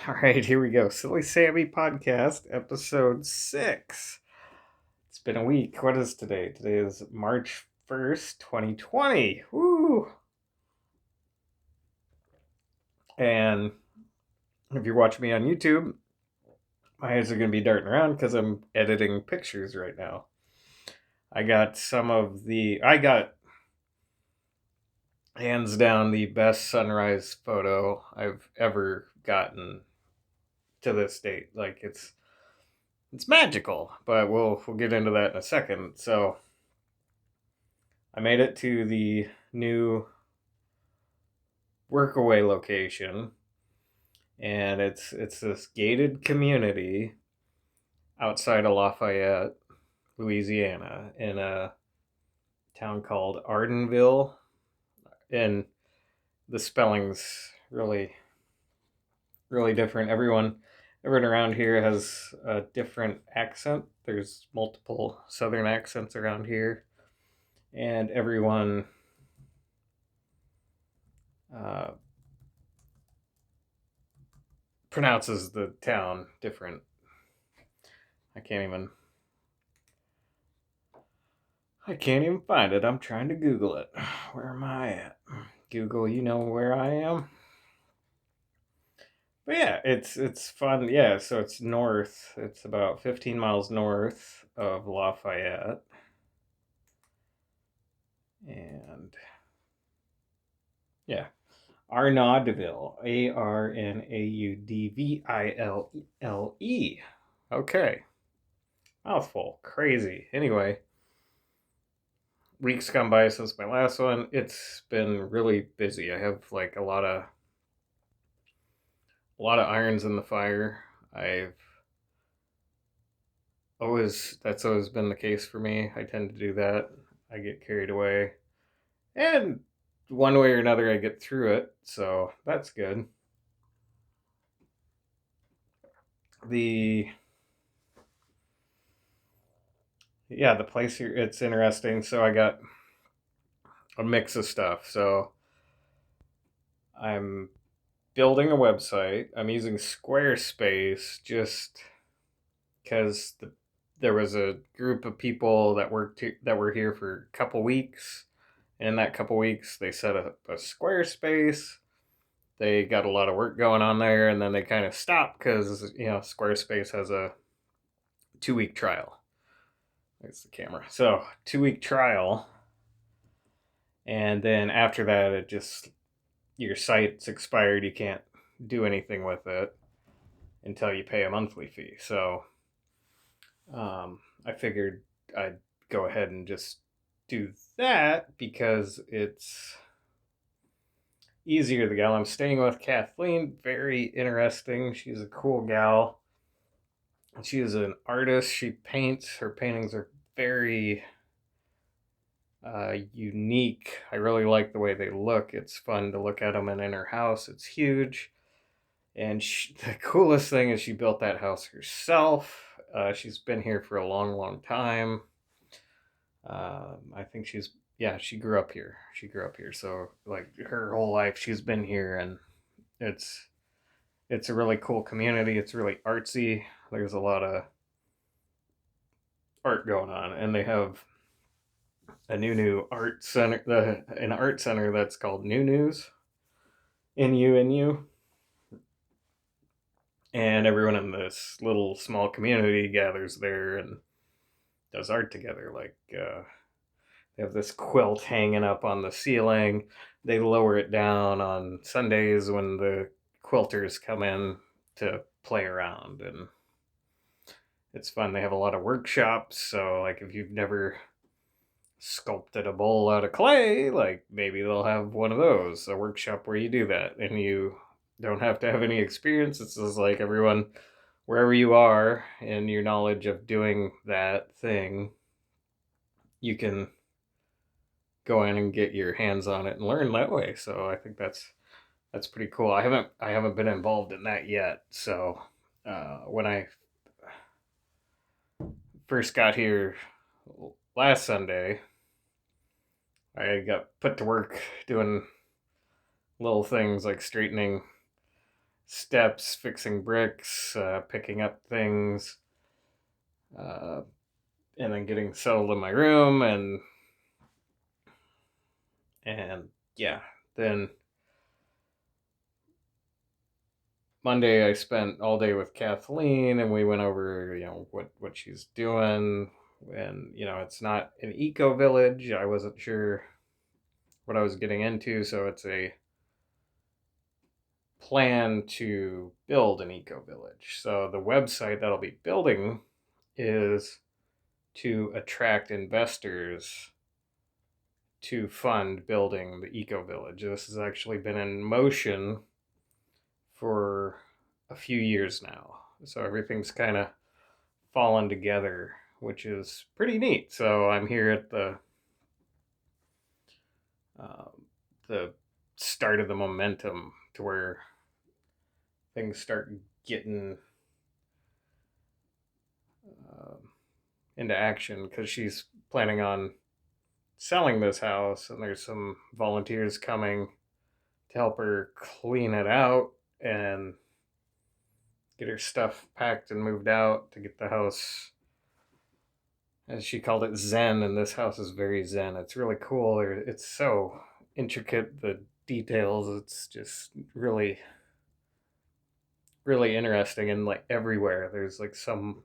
All right, here we go. Silly Sammy podcast, episode 6. It's been a week. What is today? Today is March 1st, 2020. Woo! And if you're watching me on YouTube, my eyes are going to be darting around because I'm editing pictures right now. I got hands down the best sunrise photo I've ever gotten to this date. Like it's magical, but we'll get into that in a second. So I made it to the new workaway location, and it's this gated community outside of Lafayette, Louisiana, in a town called Ardenville, and the spelling's really different. Everyone around here has a different accent. There's multiple southern accents around here, and everyone uh, pronounces the town different. I can't even I can't even find it. I'm trying to Google it. Where am I at? Google, you know where I am. But yeah, it's fun. Yeah, so it's north. It's about 15 miles north of Lafayette. And yeah, Arnaudville. Arnaudville. Okay. Mouthful. Crazy. Anyway, weeks gone by since my last one. It's been really busy. I have like a lot of irons in the fire. I've always That's always been the case for me. I tend to do that. I get carried away, and one way or another, I get through it. So that's good. The Yeah, the place here, it's interesting. So I got a mix of stuff. So I'm building a website. I'm using Squarespace just because there was a group of people that were here for a couple weeks. And in that couple weeks, they set up a Squarespace. They got a lot of work going on there, and then they kind of stopped because Squarespace has a 2 week trial. There's the camera. So 2 week trial, and then after that, it just your site's expired. You can't do anything with it until you pay a monthly fee. So I figured I'd go ahead and just do that because it's easier. The gal I'm staying with, Kathleen, very interesting. She's a cool gal. She is an artist. She paints. Her paintings are very unique. I really like the way they look. It's fun to look at them, and in her house, it's huge. And the coolest thing is she built that house herself. She's been here for a long, long time. I think she grew up here. She grew up here, so like her whole life she's been here, and it's it's a really cool community. It's really artsy. There's a lot of art going on, and they have a new art center, an art center that's called New News, NUNU, and everyone in this little small community gathers there and does art together. Like they have this quilt hanging up on the ceiling. They lower it down on Sundays when the quilters come in to play around, and it's fun. They have a lot of workshops. So, like, if you've never sculpted a bowl out of clay, like, maybe they'll have one of those, a workshop where you do that, and you don't have to have any experience. It's just like everyone, wherever you are in your knowledge of doing that thing, you can go in and get your hands on it and learn that way. So I think that's pretty cool. I haven't been involved in that yet. So when I first got here last Sunday, I got put to work doing little things like straightening steps, fixing bricks, picking up things, uh, and then getting settled in my room, and yeah, then Monday I spent all day with Kathleen, and we went over, what she's doing. And it's not an eco village. I wasn't sure what I was getting into, so it's a plan to build an eco village. So the website that I'll be building is to attract investors to fund building the eco village. This has actually been in motion for a few years now. So everything's kind of fallen together, which is pretty neat. So I'm here at um, the start of the momentum to where things start getting um into action, because she's planning on selling this house, and there's some volunteers coming to help her clean it out and get her stuff packed and moved out to get the house, as she called it, zen. And this house is very zen. It's really cool. It's so intricate, the details. It's just really, really interesting. And like everywhere there's like some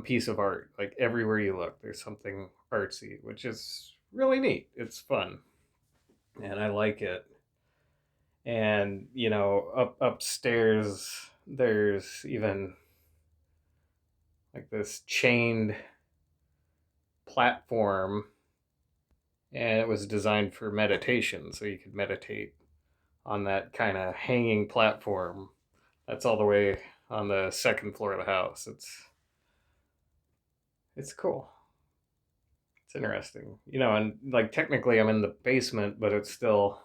piece of art. Like everywhere you look there's something artsy, which is really neat. It's fun and I like it. And upstairs there's even like this chained platform, and it was designed for meditation, so you could meditate on that kind of hanging platform. That's all the way on the second floor of the house. It's cool. It's interesting. And like technically I'm in the basement, but it's still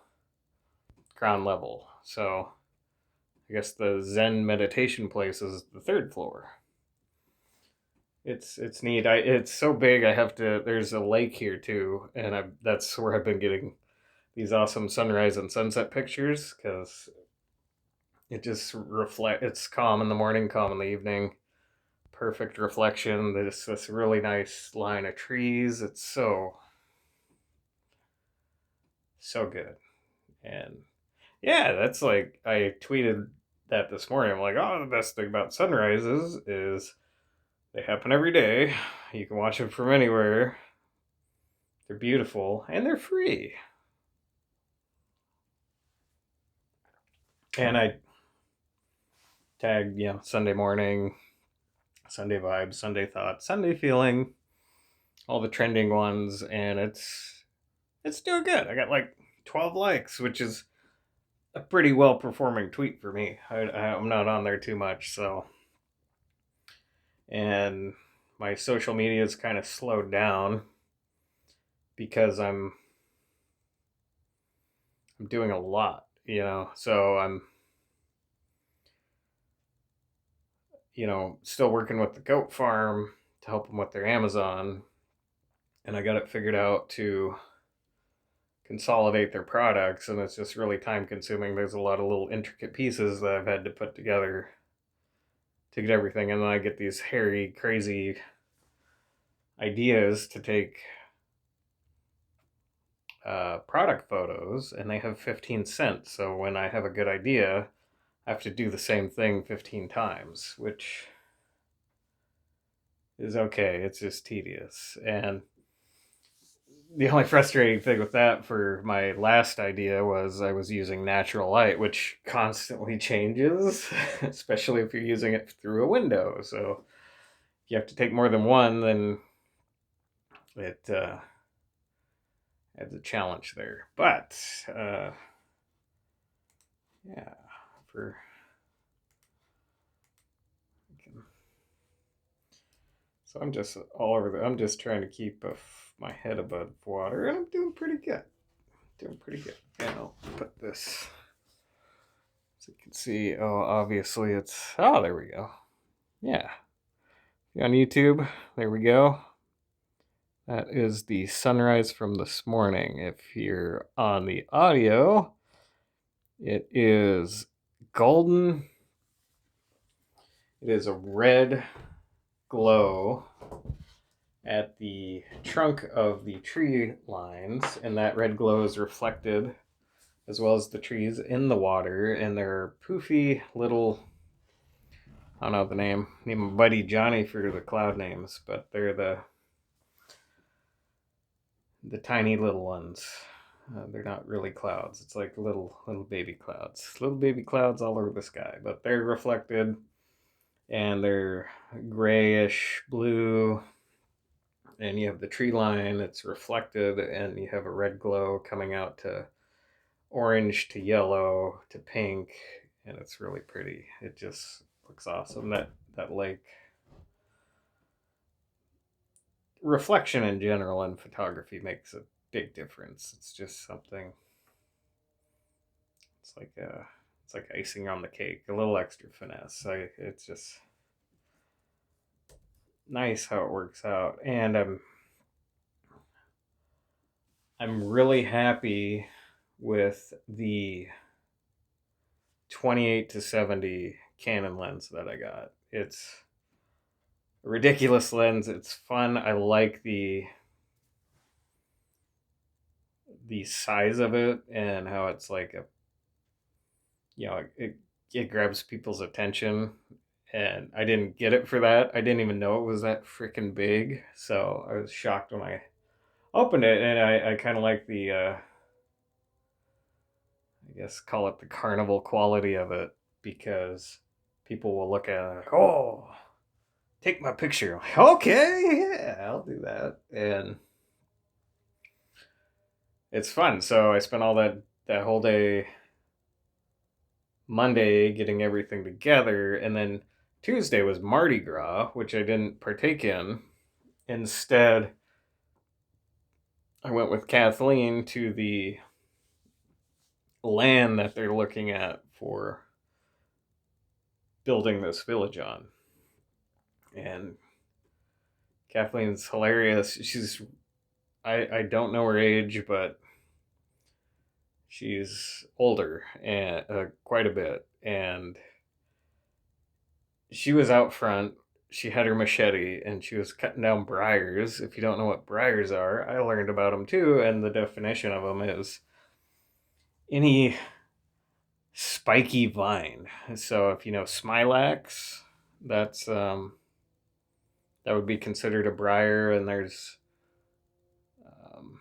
ground level. So I guess the Zen meditation place is the third floor. It's neat. It's so big. I have to. There's a lake here too, and that's where I've been getting these awesome sunrise and sunset pictures, because it just reflect. It's calm in the morning, calm in the evening. Perfect reflection. There's this really nice line of trees. It's so good. And yeah, that's like I tweeted that this morning. I'm like, oh, the best thing about sunrises is they happen every day. You can watch them from anywhere. They're beautiful and they're free. And I tagged, Sunday morning, Sunday vibes, Sunday thoughts, Sunday feeling, all the trending ones, and it's doing good. I got like 12 likes, which is a pretty well performing tweet for me. I'm not on there too much, so. And my social media is kind of slowed down because I'm doing a lot, So I'm still working with the goat farm to help them with their Amazon, and I got it figured out to consolidate their products, and it's just really time consuming. There's a lot of little intricate pieces that I've had to put together to get everything, and then I get these hairy, crazy ideas to take product photos, and they have 15 cents. So when I have a good idea, I have to do the same thing 15 times, which is okay. It's just tedious. And the only frustrating thing with that for my last idea was I was using natural light, which constantly changes, especially if you're using it through a window. So if you have to take more than one, then it adds a challenge there. But yeah, for so I'm just all over I'm just trying to keep my head above water, and I'm doing pretty good. Doing pretty good. And I'll put this so you can see. Oh, obviously it's. Oh, there we go. Yeah. On YouTube, there we go. That is the sunrise from this morning. If you're on the audio, it is golden. It is a red glow at the trunk of the tree lines, and that red glow is reflected as well as the trees in the water, and they're poofy little. I don't know the name. Name my buddy Johnny for the cloud names, but they're the tiny little ones. They're not really clouds. It's like little baby clouds. Little baby clouds all over the sky, but they're reflected, and they're grayish blue. And you have the tree line. It's reflected, and you have a red glow coming out to orange to yellow to pink, and it's really pretty. It just looks awesome. That lake reflection in general in photography makes a big difference. It's just something. It's like icing on the cake, a little extra finesse. It's just nice how it works out, and I'm really happy with the 28 to 70 Canon lens that I got. It's a ridiculous lens. It's fun. I like the size of it and how it's like a it grabs people's attention, and I didn't get it for that. I didn't even know it was that freaking big, so I was shocked when I opened it, and I kind of like the I guess call it the carnival quality of it, because people will look at it like, oh, take my picture. Like, okay, yeah, I'll do that. And it's fun. So I spent all that whole day Monday getting everything together, and then Tuesday was Mardi Gras, which I didn't partake in. Instead, I went with Kathleen to the land that they're looking at for building this village on. And Kathleen's hilarious. I don't know her age, but she's older and quite a bit. And she was out front. She had her machete and she was cutting down briars. If you don't know what briars are, I learned about them too. And the definition of them is any spiky vine. So if you know smilax, that would be considered a briar. And there's um,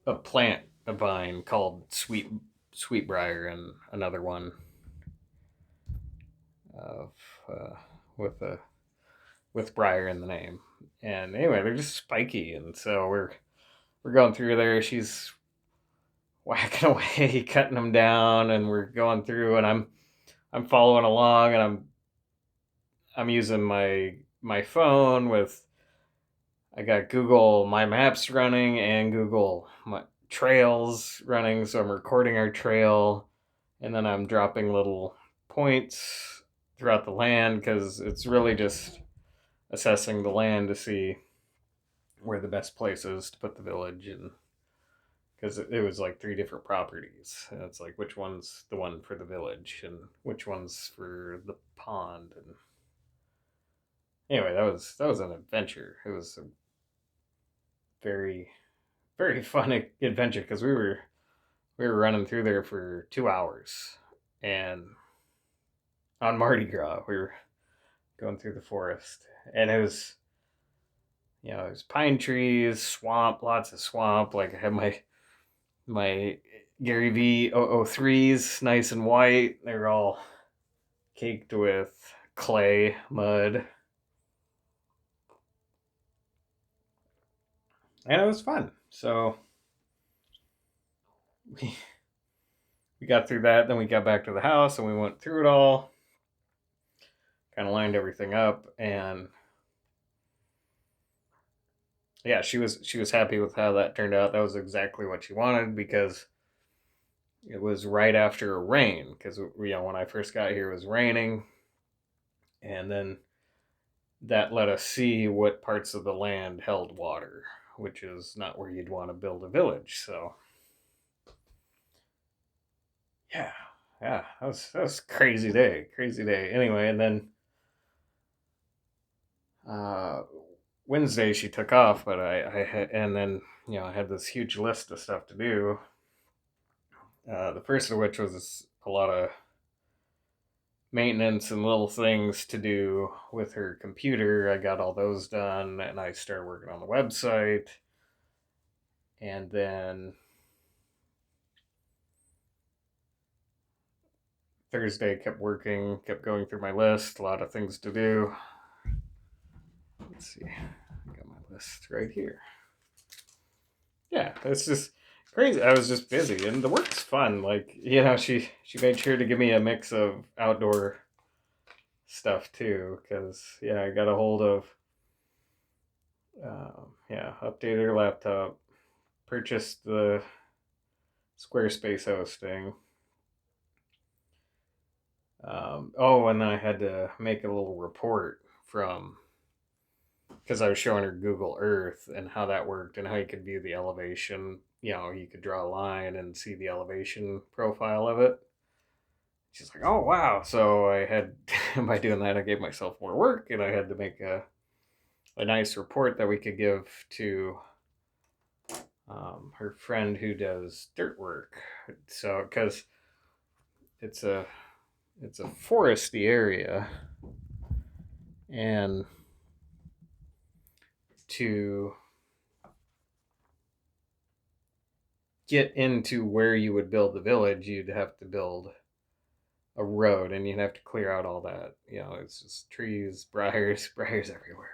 a plant, a vine called sweetbriar, and another one of with a with briar in the name. And anyway, they're just spiky, and so we're going through there. She's whacking away, cutting them down, and we're going through, and I'm following along, and I'm using my phone with. I got Google My Maps running and Google My Trails running, so I'm recording our trail, and then I'm dropping little points throughout the land, because it's really just assessing the land to see where the best place is to put the village, and because it was like three different properties, and it's like which one's the one for the village and which one's for the pond. And anyway, that was an adventure. It was a very very fun adventure, because we were running through there for 2 hours, and on Mardi Gras we were going through the forest, and it was pine trees, swamp, lots of swamp. Like I had my Gary V 003s, nice and white. They were all caked with clay, mud, and it was fun. So we we got through that. Then we got back to the house and we went through it all, kind of lined everything up, and yeah, she was happy with how that turned out. That was exactly what she wanted, because it was right after a rain. Because when I first got here, it was raining, and then that let us see what parts of the land held water, which is not where you'd want to build a village. So yeah, Yeah, that was crazy day. Anyway, and then uh, Wednesday she took off, but I had, and then I had this huge list of stuff to do. The first of which was a lot of maintenance and little things to do with her computer. I got all those done, and I started working on the website. And then Thursday kept working, kept going through my list, a lot of things to do. Let's see, I got my list right here. Yeah, it's just crazy. I was just busy, and the work's fun. Like she made sure to give me a mix of outdoor stuff too, because I got a hold of updated her laptop, purchased the Squarespace hosting. And then I had to make a little report from because I was showing her Google Earth and how that worked and how you could view the elevation. You could draw a line and see the elevation profile of it. She's like, "Oh wow!" So I had, by doing that, I gave myself more work, and I had to make a nice report that we could give to her friend who does dirt work. So because it's a it's a foresty area, and to get into where you would build the village, you'd have to build a road, and you'd have to clear out all that. It's just trees, briars, briars everywhere.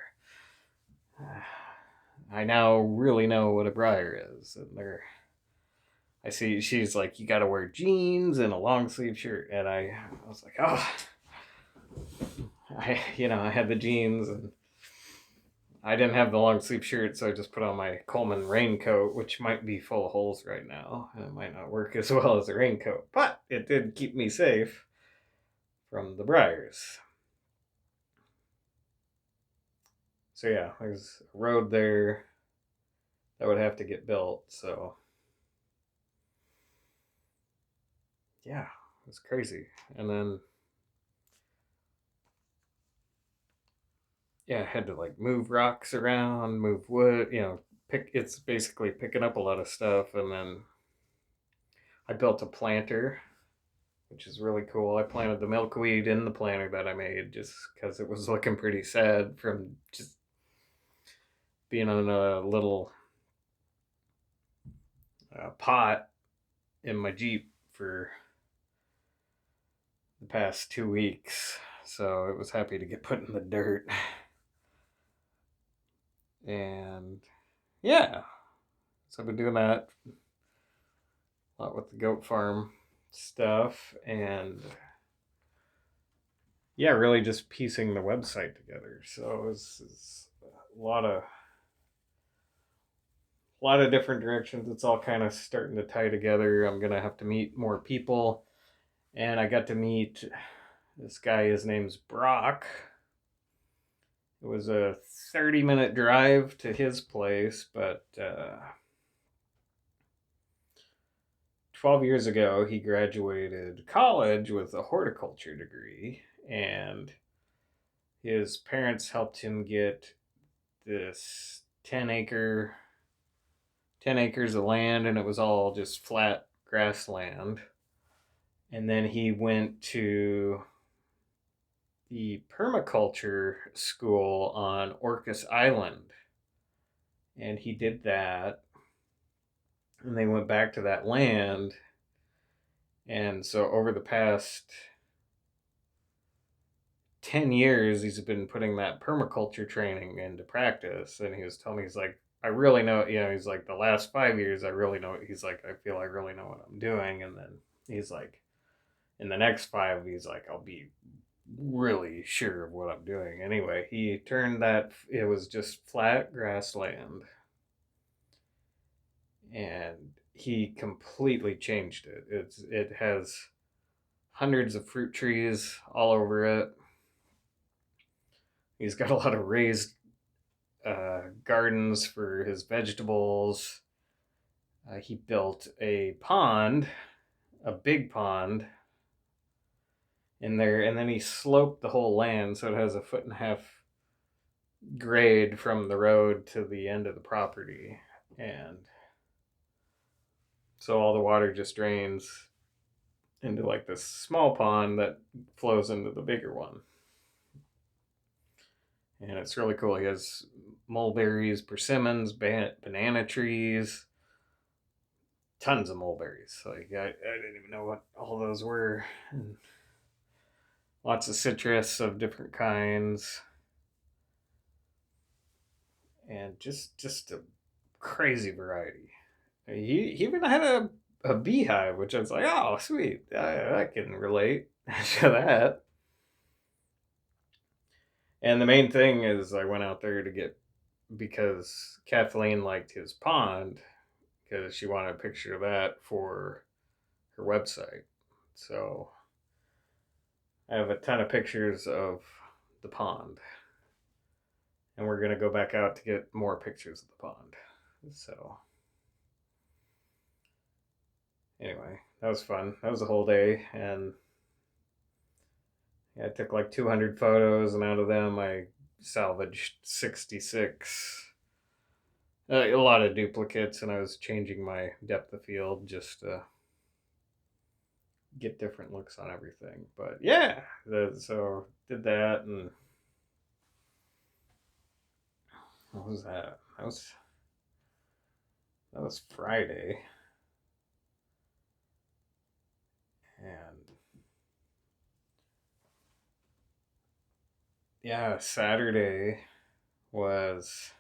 I now really know what a briar is, and I see she's like, you got to wear jeans and a long sleeve shirt, and I was like, oh, I had the jeans and I didn't have the long sleeve shirt, so I just put on my Coleman raincoat, which might be full of holes right now, and it might not work as well as a raincoat, but it did keep me safe from the briars. So there's a road there that would have to get built. So it was crazy. And then I had to like move rocks around, move wood, it's basically picking up a lot of stuff. And then I built a planter, which is really cool. I planted the milkweed in the planter that I made just because it was looking pretty sad from just being on a little pot in my Jeep for the past 2 weeks. So it was happy to get put in the dirt. And yeah, so I've been doing that a lot with the goat farm stuff, and really just piecing the website together. So it's a lot of different directions. It's all kind of starting to tie together. I'm gonna have to meet more people, and I got to meet this guy. His name's Brock. It was a 30-minute drive to his place, but 12 years ago, he graduated college with a horticulture degree, and his parents helped him get this 10 acres of land, and it was all just flat grassland. And then he went to the permaculture school on Orcas Island, and he did that, and they went back to that land. And so over the past 10 years, he's been putting that permaculture training into practice. And he was telling me, he's like, I really know, he's like, the last 5 years, I really know, he's like, I feel I really know what I'm doing. And then he's like, in the next 5, he's like, I'll be really sure of what I'm doing. Anyway, he turned that, it was just flat grassland, and he completely changed it. It has hundreds of fruit trees all over it. He's got a lot of raised gardens for his vegetables. He built a pond, a big pond, in there, and then he sloped the whole land so it has a foot and a half grade from the road to the end of the property, and so all the water just drains into like this small pond that flows into the bigger one. And it's really cool. He has mulberries, persimmons, banana trees, tons of mulberries. Like I didn't even know what all those were. And lots of citrus of different kinds, and just a crazy variety. He even had a beehive, which I was like, oh, sweet. I can relate to that. And the main thing is, I went out there to get, because Kathleen liked his pond, because she wanted a picture of that for her website. So I have a ton of pictures of the pond, and we're gonna go back out to get more pictures of the pond. So anyway, that was fun. That was a whole day, and yeah, I took like 200 photos, and out of them, I salvaged 66. A lot of duplicates, and I was changing my depth of field just to get different looks on everything. But yeah, so did that, and what was that? That was Friday, and yeah, Saturday was,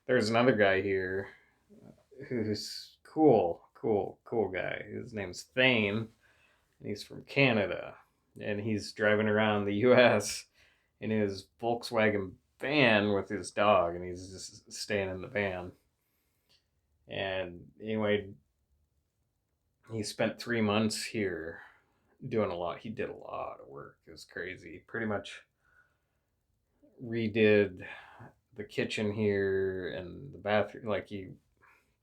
there's another guy here who's cool guy. His name's Thane, and he's from Canada, and he's driving around the U.S. in his Volkswagen van with his dog, and he's just staying in the van. And anyway, he spent 3 months here doing a lot. He did a lot of work. It was crazy. He pretty much redid the kitchen here and the bathroom. Like, he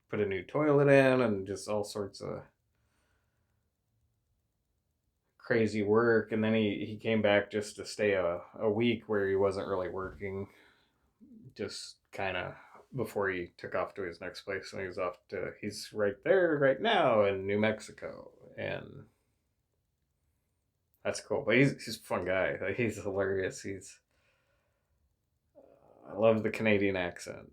put a new toilet in and just all sorts of crazy work. And then he came back just to stay a week where he wasn't really working, just kind of before he took off to his next place. And he's right there right now in New Mexico. And that's cool. But he's a fun guy. Like, he's hilarious. I love the Canadian accent.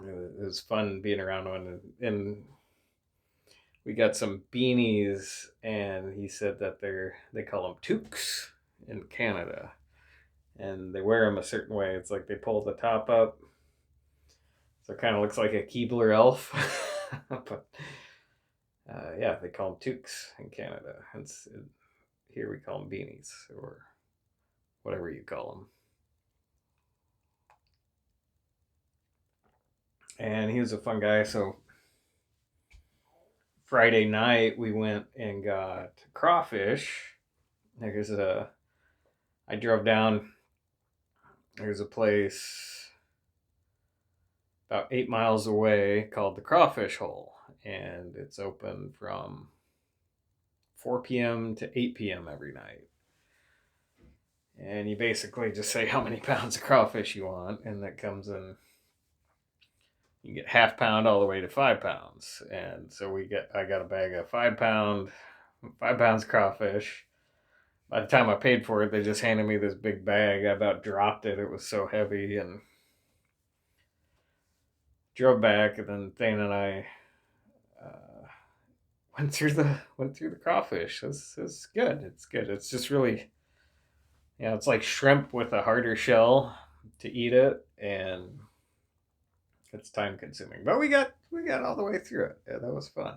It was fun being around one, and we got some beanies, and he said that they call them toques in Canada, and they wear them a certain way. It's like they pull the top up, so it kind of looks like a Keebler elf. But yeah, they call them toques in Canada. Here we call them beanies, or whatever you call them. And he was a fun guy. So Friday night we went and got crawfish. I drove down. There's a place about 8 miles away called the Crawfish Hole, and it's open from 4 p.m. to 8 p.m. every night. And you basically just say how many pounds of crawfish you want, and that comes in. You get half pound all the way to 5 pounds, and so I got a bag of 5 pounds crawfish. By the time I paid for it, they just handed me this big bag. I about dropped it. It was so heavy, and drove back. And then Thane and I went through the crawfish. It's good. It's good. It's just really, it's like shrimp with a harder shell to eat it, and it's time consuming. But we got all the way through it. Yeah, that was fun.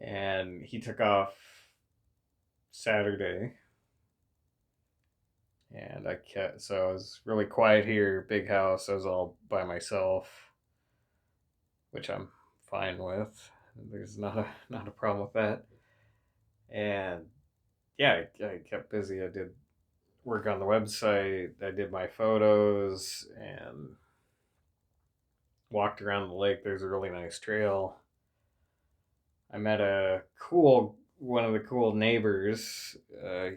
And he took off Saturday, and so I was really quiet here, big house. I was all by myself, which I'm fine with. There's not a problem with that. And yeah, I kept busy. I did work on the website. I did my photos and walked around the lake. There's a really nice trail. I met a cool one of the cool neighbors,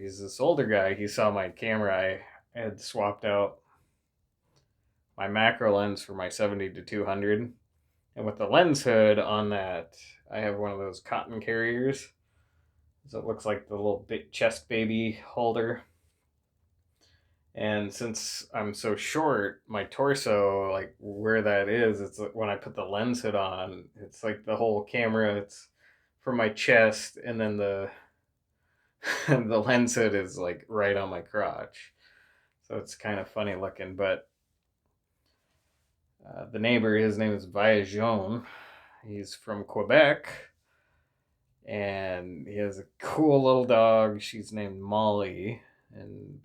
he's this older guy. He saw my camera. I had swapped out my macro lens for my 70 to 200. And with the lens hood on that, I have one of those cotton carriers. So it looks like the little big chest baby holder. And since I'm so short, my torso, like where that is, it's like when I put the lens hood on, it's like the whole camera, it's from my chest, and then the lens hood is like right on my crotch. So it's kind of funny looking. But the neighbor, his name is Viajon. He's from Quebec, and he has a cool little dog. She's named Molly, and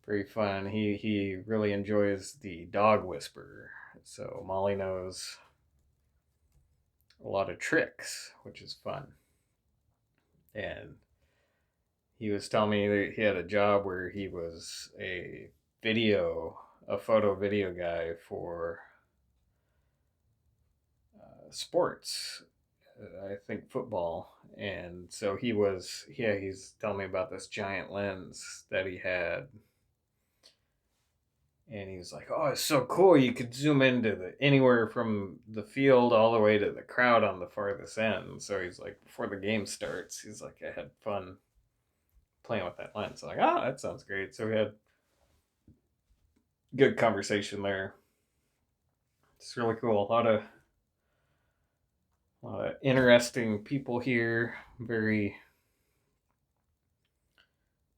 very fun. He really enjoys the dog whisperer. So Molly knows a lot of tricks, which is fun. And he was telling me that he had a job where he was a photo video guy for sports. I think football. And so he's telling me about this giant lens that he had, and he was like, "Oh, it's so cool! You could zoom into the anywhere from the field all the way to the crowd on the farthest end." So he's like, before the game starts, he's like, "I had fun playing with that lens." I'm like, "Oh, that sounds great." So we had good conversation there. It's really cool. A lot of interesting people here. Very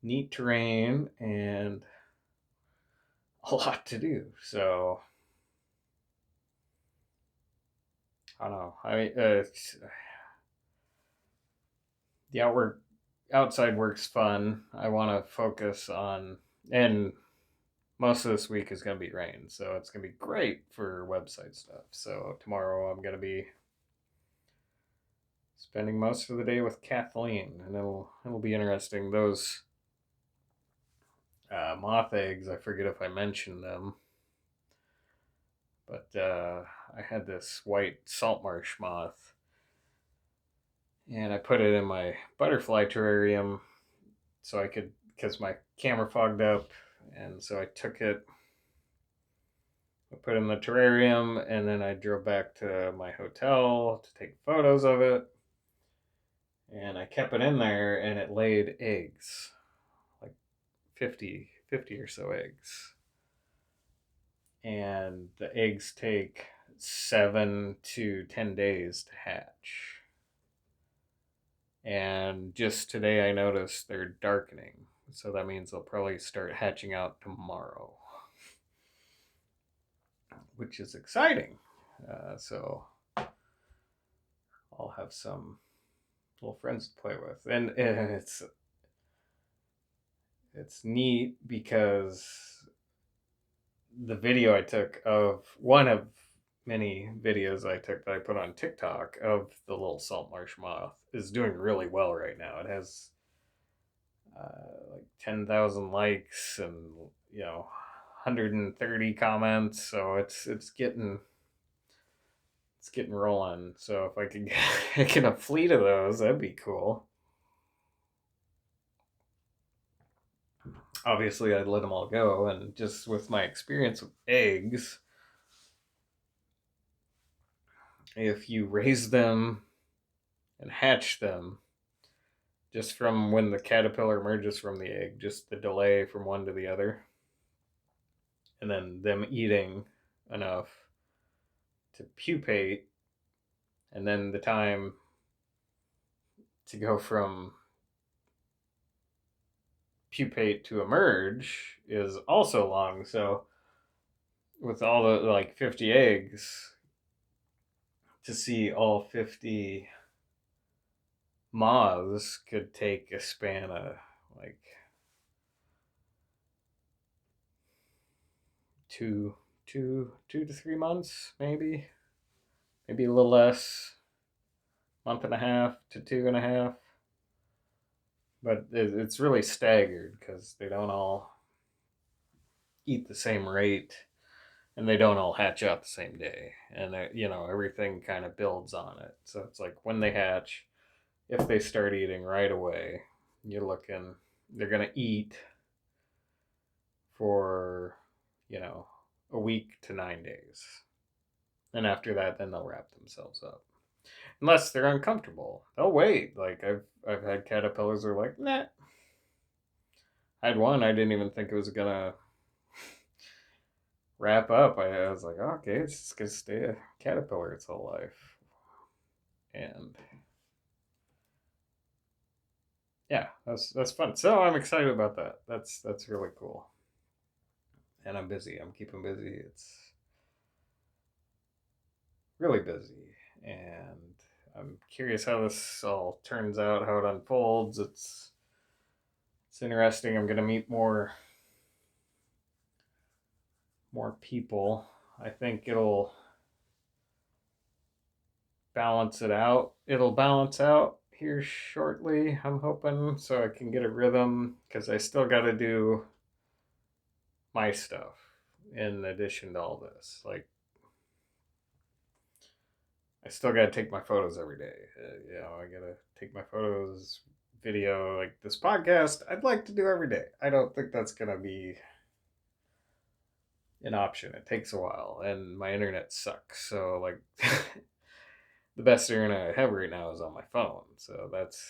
neat terrain and a lot to do. So I don't know. The outside work's fun. I want to focus on, and most of this week is going to be rain, so it's going to be great for website stuff. So tomorrow I'm going to be spending most of the day with Kathleen, and it'll be interesting. Those moth eggs, I forget if I mentioned them, but I had this white salt marsh moth, and I put it in my butterfly terrarium so I could, because my camera fogged up, and so I took it, I put it in the terrarium, and then I drove back to my hotel to take photos of it. And I kept it in there, and it laid eggs, like 50 or so eggs. And the eggs take 7 to 10 days to hatch. And just today I noticed they're darkening. So that means they'll probably start hatching out tomorrow, which is exciting. So I'll have some little friends to play with. And it's neat because the video I took of one of many videos I took that I put on TikTok of the little salt marsh moth is doing really well right now. It has like 10,000 likes and 130 comments, so it's getting rolling. So if I could get a fleet of those, that'd be cool. Obviously, I'd let them all go, and just with my experience with eggs, if you raise them and hatch them, just from when the caterpillar emerges from the egg, just the delay from one to the other, and then them eating enough to pupate, and then the time to go from pupate to emerge is also long. So with all the like 50 eggs, to see all 50 moths could take a span of like two to 3 months, maybe a little less, month and a half to 2.5. But it's really staggered because they don't all eat the same rate, and they don't all hatch out the same day, and everything kind of builds on it. So it's like when they hatch, if they start eating right away, you're looking, they're going to eat for, you know, a week to 9 days. And after that, then they'll wrap themselves up. Unless they're uncomfortable, they'll wait. Like I've had caterpillars that are like, nah. I had one I didn't even think it was gonna wrap up. I was like, oh, okay, it's just gonna stay a caterpillar its whole life. And yeah, that's fun. So I'm excited about that. That's really cool. And I'm busy. I'm keeping busy. It's really busy, and I'm curious how this all turns out, how it unfolds. It's interesting. I'm gonna meet more people. I think balance it out. It'll balance out here shortly. I'm hoping so I can get a rhythm because I still got to do my stuff in addition to all this. Like I still got to take my photos every day. I got to take my photos, video, like this podcast. I'd like to do every day. I don't think that's gonna be an option. It takes a while, and my internet sucks. So like, the best internet I have right now is on my phone. So that's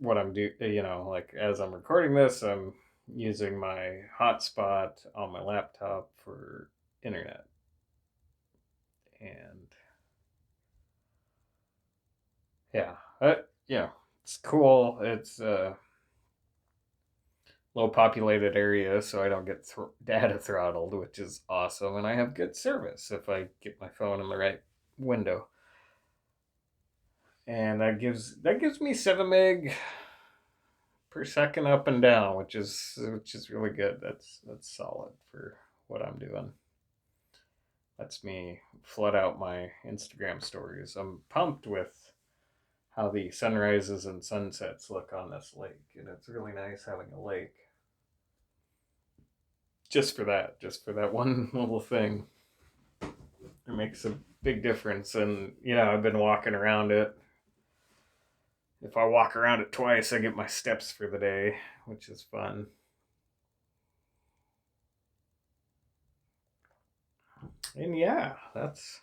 what I'm do. Like as I'm recording this, I'm using my hotspot on my laptop for internet, and yeah, it's cool. It's a low populated area, so I don't get data throttled, which is awesome, and I have good service if I get my phone in the right window, and that gives me 7 meg per second up and down, which is really good. That's solid for what I'm doing. Lets me flood out my Instagram stories. I'm pumped with how the sunrises and sunsets look on this lake, and it's really nice having a lake just for that one little thing. It makes a big difference, and I've been walking around it. If I walk around it twice, I get my steps for the day, which is fun. And yeah, that's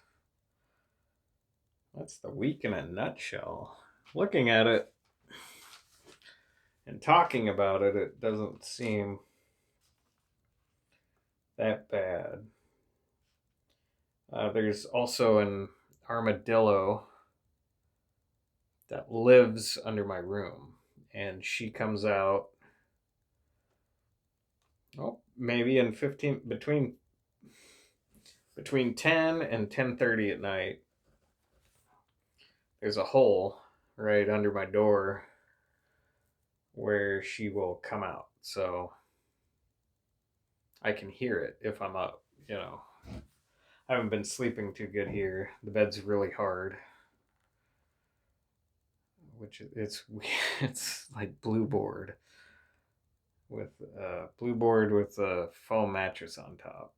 the week in a nutshell. Looking at it and talking about it, it doesn't seem that bad. There's also an armadillo that lives under my room, and she comes out. Oh, maybe in 15 between 10 and 10:30 at night. There's a hole right under my door where she will come out. So I can hear it if I'm up, you know. I haven't been sleeping too good here. The bed's really hard, which it's like blue board with a foam mattress on top.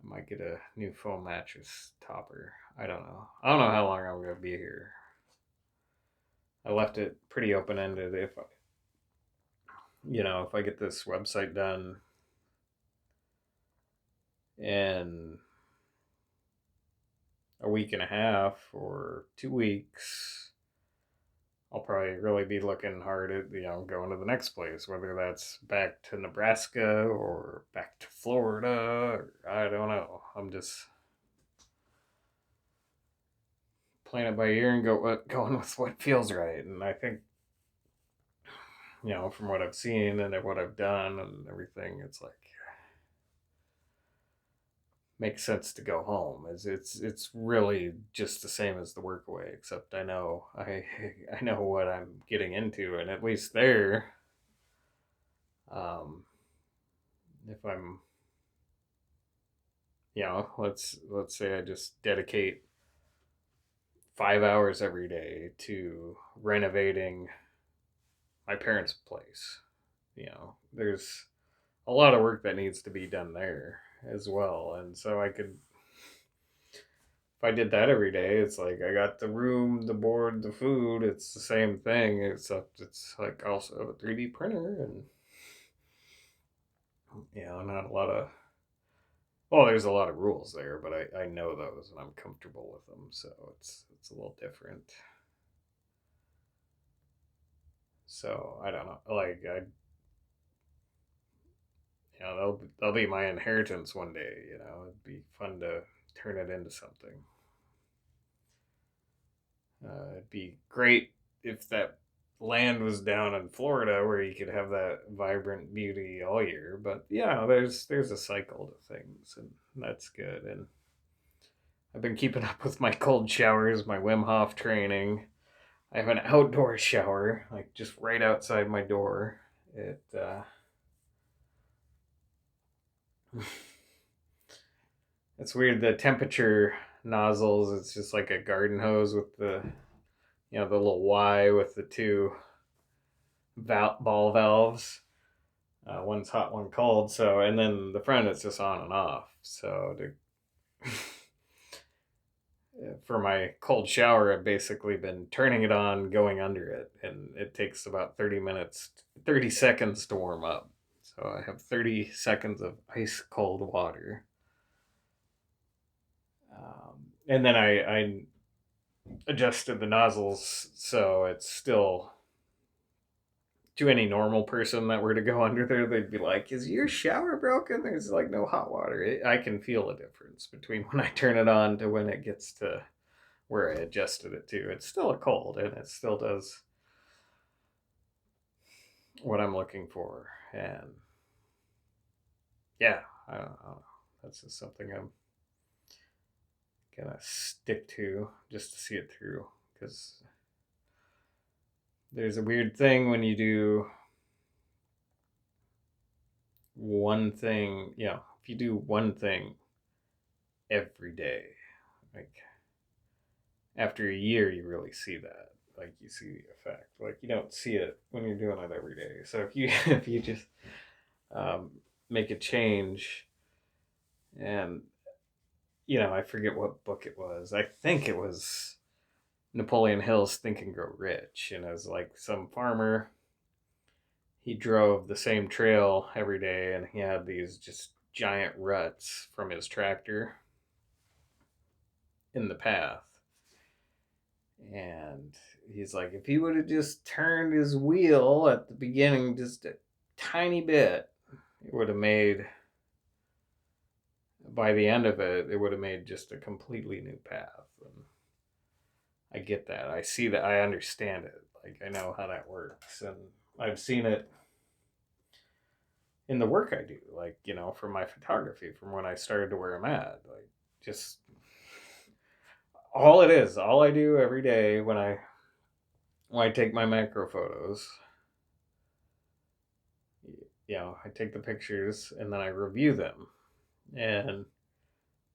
I might get a new foam mattress topper. I don't know. I don't know how long I'm gonna be here. I left it pretty open ended. If I get this website done in a week and a half or 2 weeks, I'll probably really be looking hard at going to the next place, whether that's back to Nebraska or back to Florida. Or, I don't know. I'm just playing it by ear and going with what feels right. And I think from what I've seen and what I've done and everything, it's like makes sense to go home. It's really just the same as the workaway, except I know what I'm getting into, and at least there, um, if I'm let's say I just dedicate 5 hours every day to renovating my parents' place. There's a lot of work that needs to be done there as well, and so I could if I did that every day, it's like I got the room, the board, the food. It's the same thing, except it's like also a 3D printer, and not a lot of. Well, there's a lot of rules there, but I know those and I'm comfortable with them, so it's a little different. So I don't know, like they'll be my inheritance one day. It'd be fun to turn it into something. It'd be great if that land was down in Florida where you could have that vibrant beauty all year. But yeah, there's a cycle to things, and that's good. And I've been keeping up with my cold showers, my Wim Hof training. I have an outdoor shower, like just right outside my door. It it's weird. The temperature nozzles. It's just like a garden hose with the little Y with the two ball valves. One's hot, one cold. So, and then the front it's just on and off. So, for my cold shower, I've basically been turning it on, going under it, and it takes about 30 seconds to warm up. So I have 30 seconds of ice cold water. And then I adjusted the nozzles so it's still, to any normal person that were to go under there, they'd be like, "Is your shower broken?" There's like no hot water. I can feel a difference between when I turn it on to when it gets to where I adjusted it to. It's still a cold, and it still does what I'm looking for. And yeah, I don't know. That's just something I'm gonna stick to just to see it through. Because there's a weird thing when you do one thing, if you do one thing every day, like after a year, you really see that. Like you see the effect. Like you don't see it when you're doing it every day. So if you if you just um, make a change, and I forget what book it was. I think it was Napoleon Hill's Think and Grow Rich, and it was like some farmer. He drove the same trail every day, and he had these just giant ruts from his tractor in the path. And he's like, if he would have just turned his wheel at the beginning just a tiny bit, it would have made, by the end of it, it would have made just a completely new path. And I get that. I see that. I understand it. Like, I know how that works. And I've seen it in the work I do, like, from my photography, from when I started to where I'm at. Like, just all it is, all I do every day when I take my macro photos, I take the pictures and then I review them. And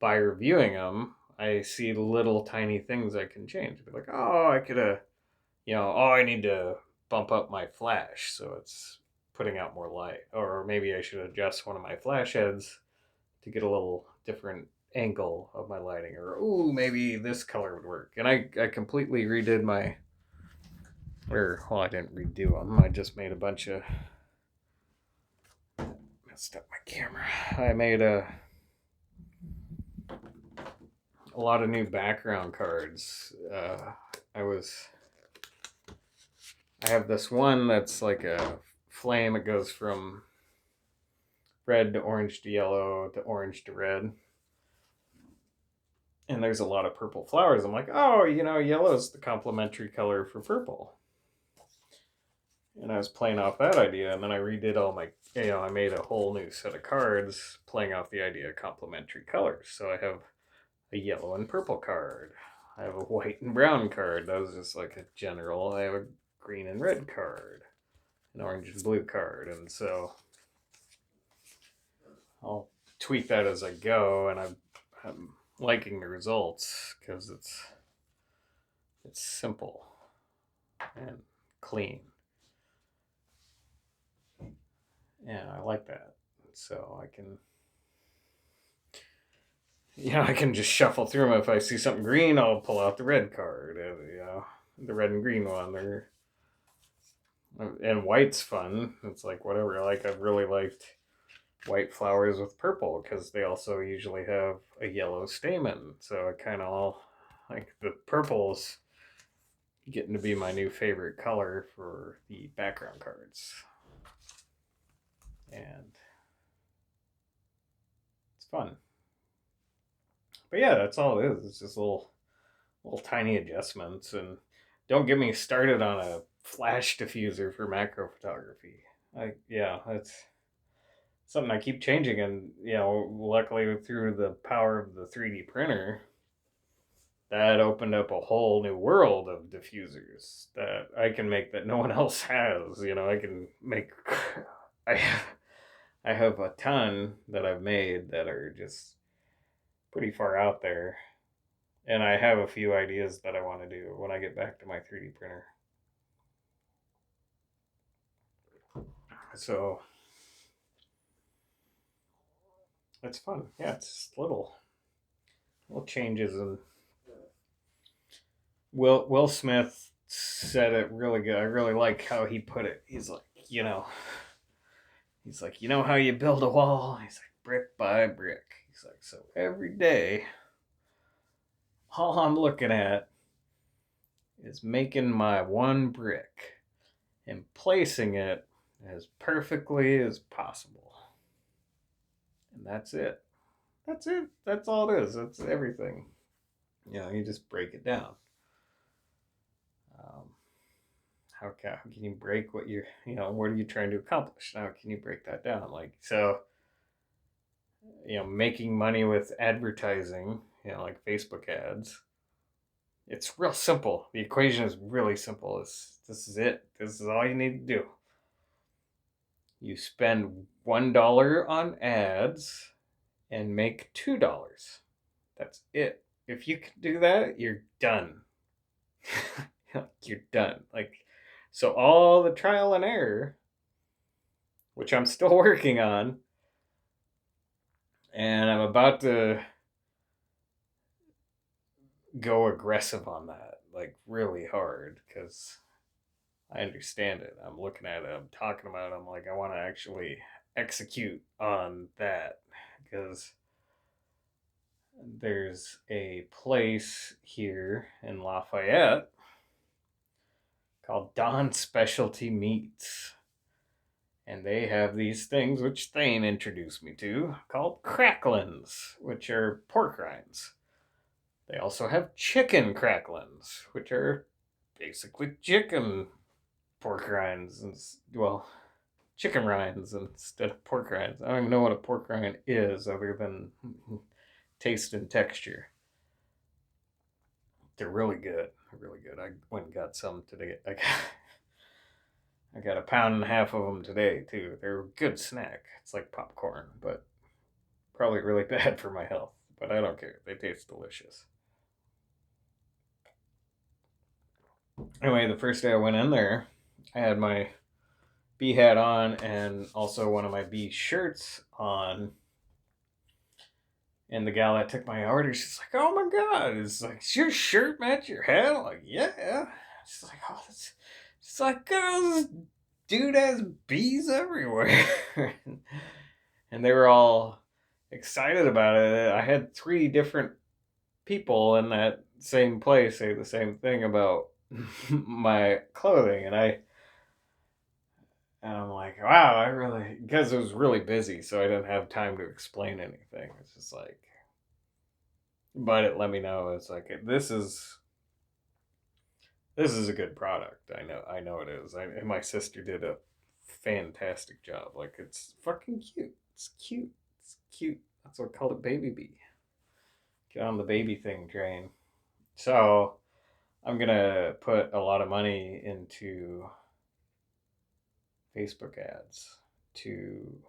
by reviewing them, I see little tiny things I can change. Be like, oh, I could have, I need to bump up my flash so it's putting out more light. Or maybe I should adjust one of my flash heads to get a little different angle of my lighting. Or, ooh, maybe this color would work. And I completely redid well, I didn't redo them. I just made a bunch of, messed up my camera. I made a lot of new background cards. I was I have this one that's like a flame. It goes from red to orange to yellow to orange to red. And there's a lot of purple flowers. I'm like, oh, yellow is the complementary color for purple. And I was playing off that idea, and then I redid all my, I made a whole new set of cards playing off the idea of complementary colors. So I have a yellow and purple card. I have a white and brown card. That was just like a general. I have a green and red card, an orange and blue card, and so I'll tweak that as I go. And I'm liking the results because it's simple and clean, and I like that. So I can I can just shuffle through them. If I see something green, I'll pull out the red card. The red and green one. And white's fun. It's like whatever. Like I've really liked white flowers with purple because they also usually have a yellow stamen. So I kind of all like the purple's getting to be my new favorite color for the background cards, and it's fun. But yeah, that's all it is. It's just little tiny adjustments, and don't get me started on a flash diffuser for macro photography. That's something I keep changing, and luckily through the power of the 3D printer, that opened up a whole new world of diffusers that I can make that no one else has. I can make. I have, I have a ton that I've made that are just pretty far out there, and I have a few ideas that I want to do when I get back to my 3D printer. So it's fun. Yeah, it's just little changes, and Will Smith said it really good. I really like how he put it. He's like, how you build a wall? He's like, brick by brick. He's like, so every day, all I'm looking at is making my one brick and placing it as perfectly as possible. And that's it. That's it. That's all it is. That's everything. You just break it down. Um, how can you break what are you trying to accomplish? How can you break that down? Making money with advertising, like Facebook ads. It's real simple. The equation is really simple. This is it. This is all you need to do. You spend $1 on ads and make $2. That's it. If you can do that, you're done. You're done. So all the trial and error, which I'm still working on, and I'm about to go aggressive on that, like really hard, because I understand it. I'm looking at it, I'm talking about it, I'm like, I want to actually execute on that, because there's a place here in Lafayette called Don Specialty Meats. And they have these things which Thane introduced me to called cracklins, which are pork rinds. They also have chicken cracklins, which are basically chicken pork rinds, and chicken rinds instead of pork rinds. I don't even know what a pork rind is other than taste and texture. They're really good. Really good. I went and got some today. I got a pound and a half of them today too. They're a good snack. It's like popcorn, but probably really bad for my health. But I don't care. They taste delicious. Anyway, the first day I went in there, I had my bee hat on and also one of my bee shirts on. And the gal that took my order, she's like, "Oh my god!" It's like, "Does your shirt match your hat?" I'm like, "Yeah." She's like, "Oh, that's." She's like, "Oh, this dude has bees everywhere," and they were all excited about it. I had 3 different people in that same place say the same thing about my clothing, and I'm like, wow, I really, because it was really busy, so I didn't have time to explain anything. It's just like, but it let me know it's like this is a good product. I know it is. And my sister did a fantastic job. Like it's fucking cute. It's cute. It's cute. That's what I call it, baby bee. Get on the baby thing train. So I'm gonna put a lot of money into Facebook ads to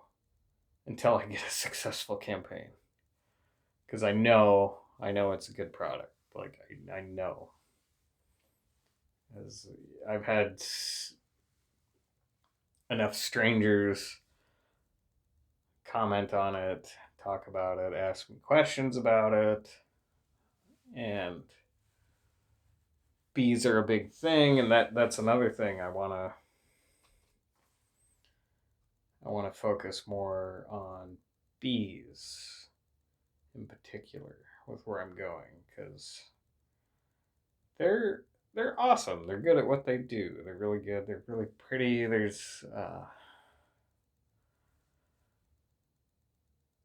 until I get a successful campaign, because I know it's a good product. Like I know, as I've had enough strangers comment on it talk about it, ask me questions about it, and bees are a big thing, and that's another thing I want to focus more on bees in particular with where I'm going because they're they're awesome. They're good at what they do. They're really good. They're really pretty. There's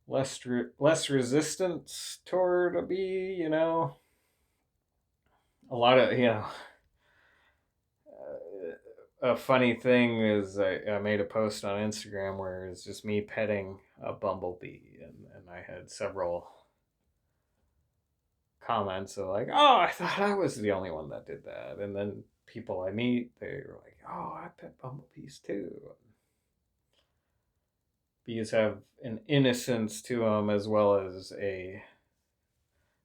less resistance toward a bee. A lot of a funny thing is I made a post on Instagram where it's just me petting a bumblebee, and I had several comments of like, "Oh, I thought I was the only one that did that," and then people I meet, they're like, "Oh, I pet bumblebees too." Bees have an innocence to them as well as a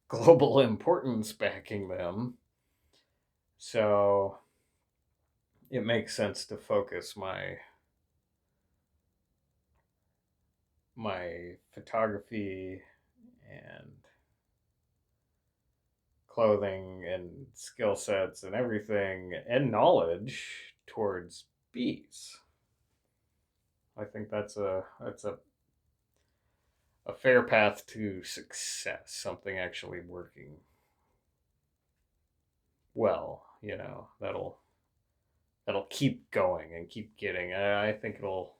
global importance backing them, so it makes sense to focus my photography and clothing and skill sets and everything and knowledge towards bees. I think that's a fair path to success, something actually working well, that'll keep going and keep getting. I think it'll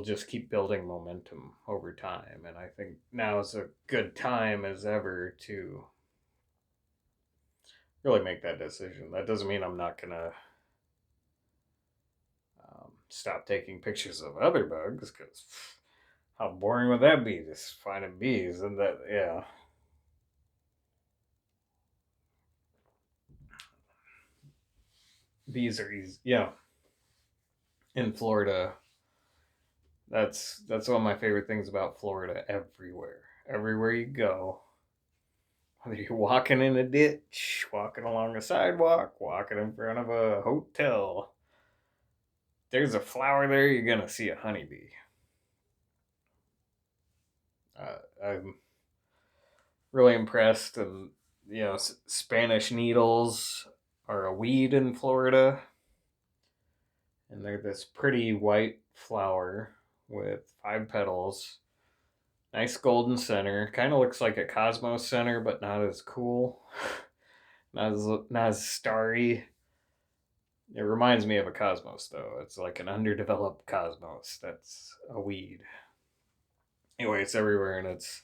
just keep building momentum over time, and I think now is a good time as ever to really make that decision. That doesn't mean I'm not gonna stop taking pictures of other bugs because how boring would that be? Just finding bees and that, yeah. Bees are easy, yeah. In Florida, that's one of my favorite things about Florida. Everywhere you go, whether you're walking in a ditch, walking along a sidewalk, walking in front of a hotel, there's a flower there. You're gonna see a honeybee. I'm really impressed, and Spanish needles are a weed in Florida, and they're this pretty white flower with 5 petals. Nice golden center. Kind of looks like a Cosmos center, but not as cool. Not as starry. It reminds me of a Cosmos though. It's like an underdeveloped Cosmos. That's a weed. Anyway, it's everywhere, and it's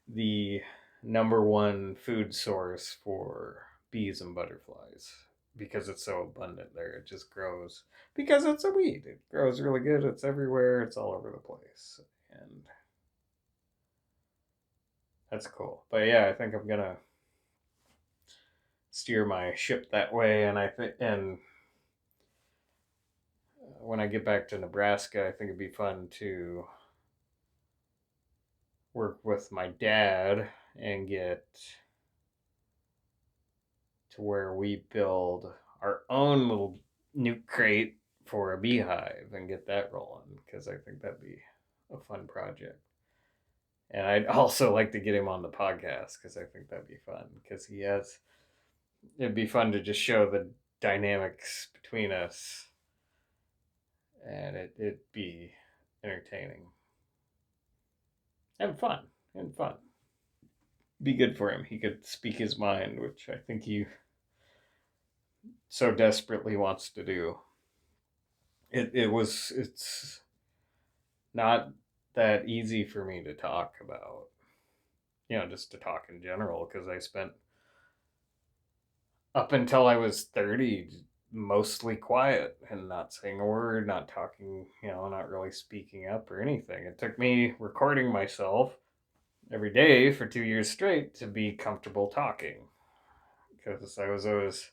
the number one food source for bees and butterflies because it's so abundant there. It just grows because it's a weed. It grows really good. It's everywhere. It's all over the place, and that's cool. But yeah, I think I'm gonna steer my ship that way, and I think and when I get back to Nebraska, I think it'd be fun to work with my dad and get to where we build our own little nuke crate for a beehive and get that rolling because I think that'd be a fun project. And I'd also like to get him on the podcast because I think that'd be fun because it'd be fun to just show the dynamics between us and it'd be entertaining and fun and fun. Be good for him. He could speak his mind, which I think he so desperately wants to do. It's not that easy for me to talk about, just to talk in general, because I spent up until I was 30 mostly quiet and not saying a word, not talking, not really speaking up or anything. It took me recording myself every day for 2 years straight to be comfortable talking because I was always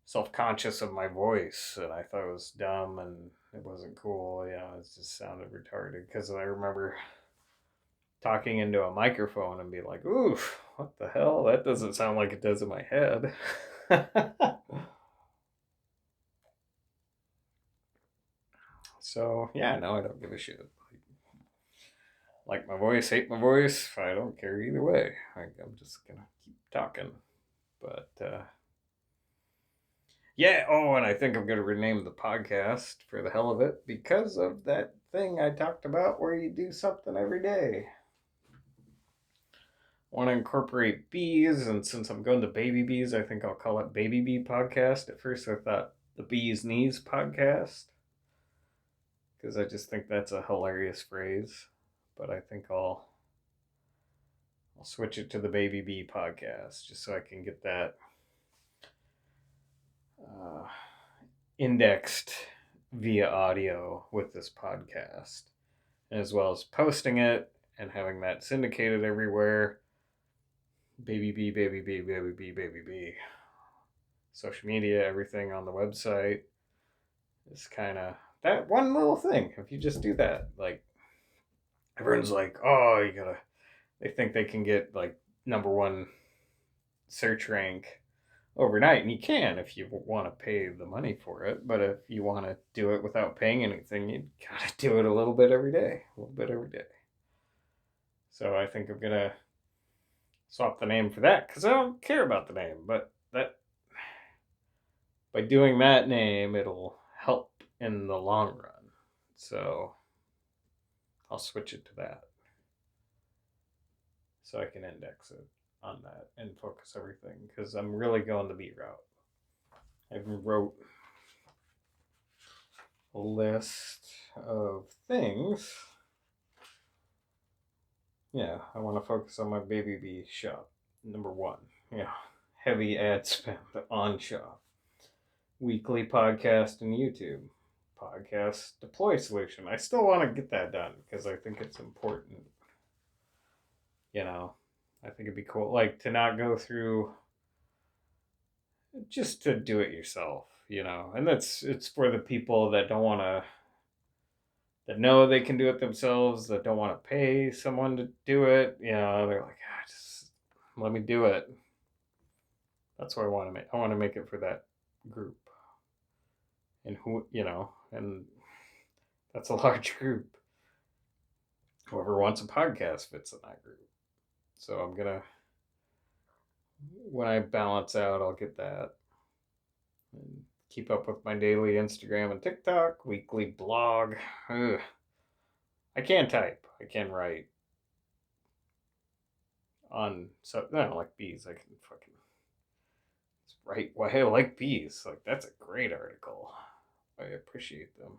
self conscious of my voice and I thought it was dumb and it wasn't cool. It just sounded retarded because I remember talking into a microphone and be like, oof, what the hell? That doesn't sound like it does in my head. So, yeah, no, I don't give a shit. Like my voice, hate my voice. I don't care either way. I'm just gonna keep talking. But yeah. Oh, and I think I'm gonna rename the podcast for the hell of it because of that thing I talked about where you do something every day. Want to incorporate bees, and since I'm going to baby bees, I think I'll call it Baby Bee Podcast. At first, I thought the Bee's Knees Podcast because I just think that's a hilarious phrase. But I think I'll switch it to the Baby Bee Podcast just so I can get that uh, indexed via audio with this podcast, as well as posting it and having that syndicated everywhere. Baby Bee, Baby Bee, Baby Bee, Baby Bee. Social media, everything on the website is kind of that one little thing. If you just do that, like everyone's like, oh, you gotta. They think they can get like number one search rank overnight, and you can if you want to pay the money for it. But if you want to do it without paying anything, you gotta do it a little bit every day, a little bit every day. So I think I'm gonna swap the name for that because I don't care about the name, but that by doing that name, it'll help in the long run. So I'll switch it to that so I can index it on that and focus everything because I'm really going the beat route. I wrote a list of things. Yeah, I want to focus on my baby bee shop. Number one, yeah, heavy ad spend on shop. Weekly podcast and YouTube. Podcast deploy solution. I still want to get that done because I think it's important. You know, I think it'd be cool, like to not go through just to do it yourself. And it's for the people that don't want to that know they can do it themselves, that don't want to pay someone to do it. They're like, just let me do it. That's what I want to make. I want to make it for that group, and and that's a large group. Whoever wants a podcast fits in that group. So I'm gonna, when I balance out, I'll get that and keep up with my daily Instagram and TikTok, weekly blog. Ugh. I can't type. I can write on. So I don't like bees. I can fucking write why I like bees. Like that's a great article. I appreciate them.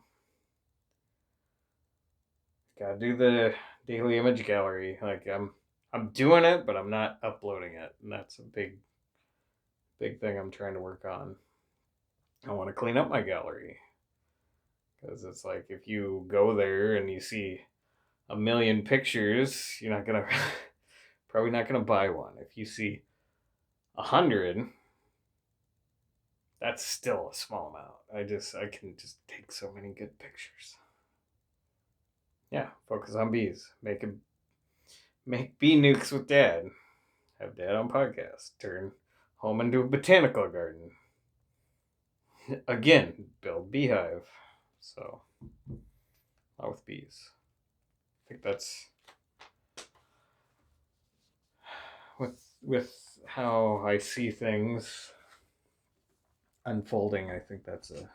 Gotta do the daily image gallery. Like I'm doing it, but I'm not uploading it, and that's a big thing I'm trying to work on. I want to clean up my gallery because it's like if you go there and you see a million pictures, you're not gonna probably not gonna buy one. If you see 100, that's still a small amount. I can just take so many good pictures. Yeah, focus on bees. Make bee nukes with dad. Have dad on podcast. Turn home into a botanical garden. Again, build beehive. So, not with bees. I think that's with how I see things unfolding. I think that's a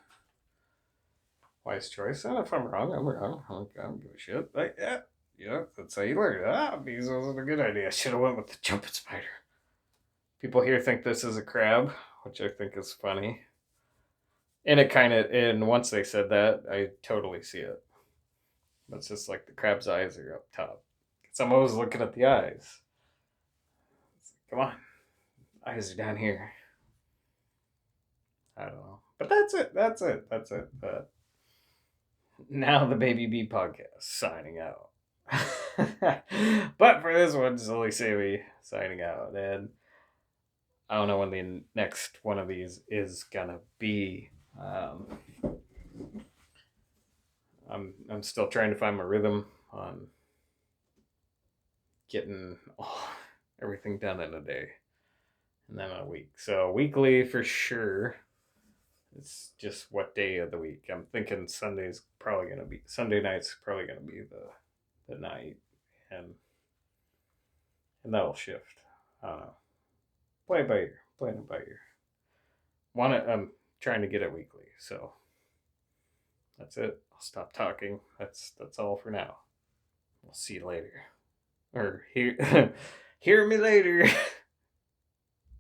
wise choice. And if I'm wrong, I'm wrong. I don't give a shit. Like, yeah, that's how you learn. Bees wasn't a good idea. I should have went with the jumping spider. People here think this is a crab, which I think is funny. And and once they said that, I totally see it. It's just like the crab's eyes are up top. So I'm always looking at the eyes. Come on, eyes are down here. I don't know, but that's it. But now the Baby Bee podcast signing out. But for this one, Silly Sammy signing out, and I don't know when the next one of these is gonna be. I'm still trying to find my rhythm on getting everything done in a day and then a week. So weekly for sure. It's just what day of the week. I'm thinking Sunday night's probably gonna be the night, and that'll shift. I don't know. Play it by ear. Playing it by ear. I'm trying to get it weekly, so that's it. I'll stop talking. That's all for now. We'll see you later. Or hear hear me later.